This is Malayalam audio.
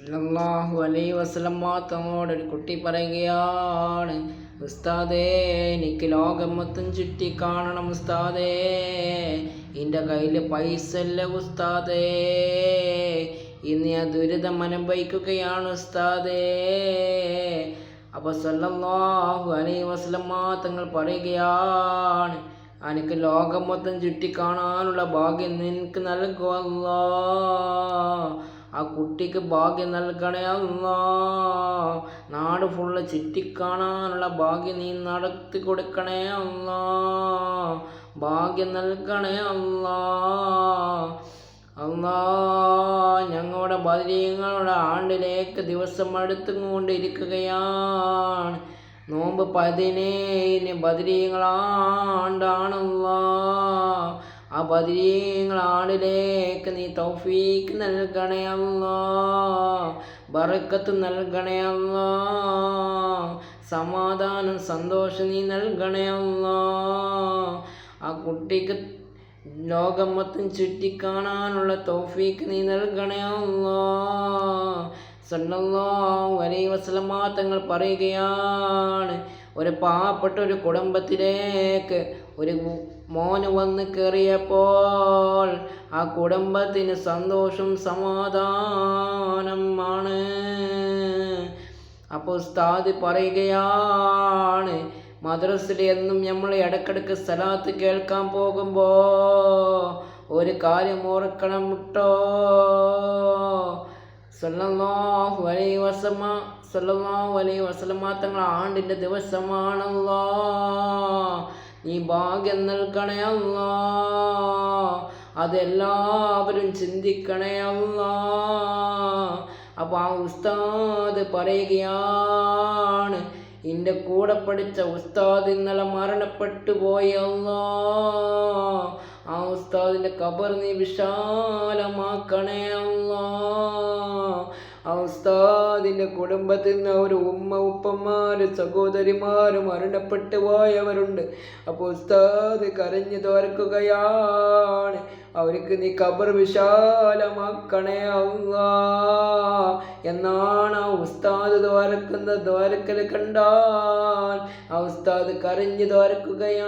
സല്ലല്ലാഹു അലൈഹി വസല്ലമ തങ്ങളോടൊരു കുട്ടി പറയുകയാണ്, ഉസ്താദേ, എനിക്ക് ലോകം മൊത്തം ചുറ്റി കാണണം ഉസ്താദേ, എൻ്റെ കയ്യിൽ പൈസ ഇല്ല ഉസ്താദേ, ഇന്ന് ഞാൻ ദുരിതം അനുഭവിക്കുകയാണ് ഉസ്താദേ. അപ്പോൾ സല്ലല്ലാഹു അലൈഹി വസല്ലമ തങ്ങൾ പറയുകയാണ്, എനിക്ക് ലോകം മൊത്തം ചുറ്റി കാണാനുള്ള ഭാഗ്യം നിനക്ക് നൽകുക അല്ലാഹ്. ആ കുട്ടിക്ക് ഭാഗ്യം നൽകണേ അല്ലാ. നാട് ഫുള്ള് ചുറ്റിക്കാണാനുള്ള ഭാഗ്യം നീ നടത്തി കൊടുക്കണേ അല്ലാ. ഭാഗ്യം നൽകണേ അല്ലാ. അല്ലാ, ഞങ്ങളുടെ ബദരീങ്ങളുടെ ആണ്ടിലേക്ക് ദിവസം അടുത്തുകൊണ്ടിരിക്കുകയാണ്. നോമ്പ് 17 ബദരീങ്ങളാണ്ടാണല്ലാ. ആ ബദരീങ്ങളാണ്ടിലേക്ക് നീ തൗഫീക്ക് നൽകണേ അല്ലാ. ബറക്കത്ത് നൽകണേ അല്ലാ. സമാധാനം സന്തോഷം നീ നൽകണേ അല്ലാ. ആ കുട്ടിക്ക് ലോകം മൊത്തം ചുറ്റിക്കാണാനുള്ള തൗഫീക്ക് നീ നൽകണേ അല്ലാ. സല്ലല്ലാഹു അലൈഹി വസല്ലമ തങ്ങൾ പറയുകയാണ്, ഒരു പാവപ്പെട്ട ഒരു കുടുംബത്തിലേക്ക് ഒരു മോന് വന്ന് കയറിയപ്പോൾ ആ കുടുംബത്തിന് സന്തോഷം സമാധാനമാണ്. അപ്പോൾ ഉസ്താദ് പറയുകയാണ്, മദ്രസയിൽ എന്നും നമ്മൾ ഇടക്കിടക്ക് സലാത്ത് കേൾക്കാൻ പോകുമ്പോൾ ഒരു കാര്യം ഓർക്കണം കേട്ടോ. സല്ലല്ലാഹു അലൈഹി വസല്ലമ തങ്ങൾ ആണ്ടിൻ്റെ ദിവസമാണല്ലോ. നീ ഭാഗ്യം നൽകണേ അല്ലാ. അതെല്ലാവരും ചിന്തിക്കണേ അല്ലാ. അപ്പോൾ ആ ഉസ്താദ് പറയുകയാണ്, എൻ്റെ കൂടെ പഠിച്ച ഉസ്താദ് ഇന്നലെ മരണപ്പെട്ടു പോയി അല്ലാ. ആ ഉസ്താദിൻ്റെ ഖബർ നീ വിശാലമാക്കണേ അല്ലാ. ആ ഉസ്താദിൻ്റെ കുടുംബത്തിൽ നിന്ന് ഒരു ഉപ്പമാര് സഹോദരിമാരും മരണപ്പെട്ടു പോയവരുണ്ട്. അപ്പോൾ ഉസ്താദ് കരഞ്ഞു തോർക്കുകയാണ്, അവർക്ക് നീ ഖബർ വിശാലമാക്കണേ അല്ലാ എന്നാണ് ആ ഉസ്താദ് ദ്വാരക്കൽ കണ്ടാൽ ആ ഉസ്താദ് കരഞ്ഞു തോർക്കുകയാണ്.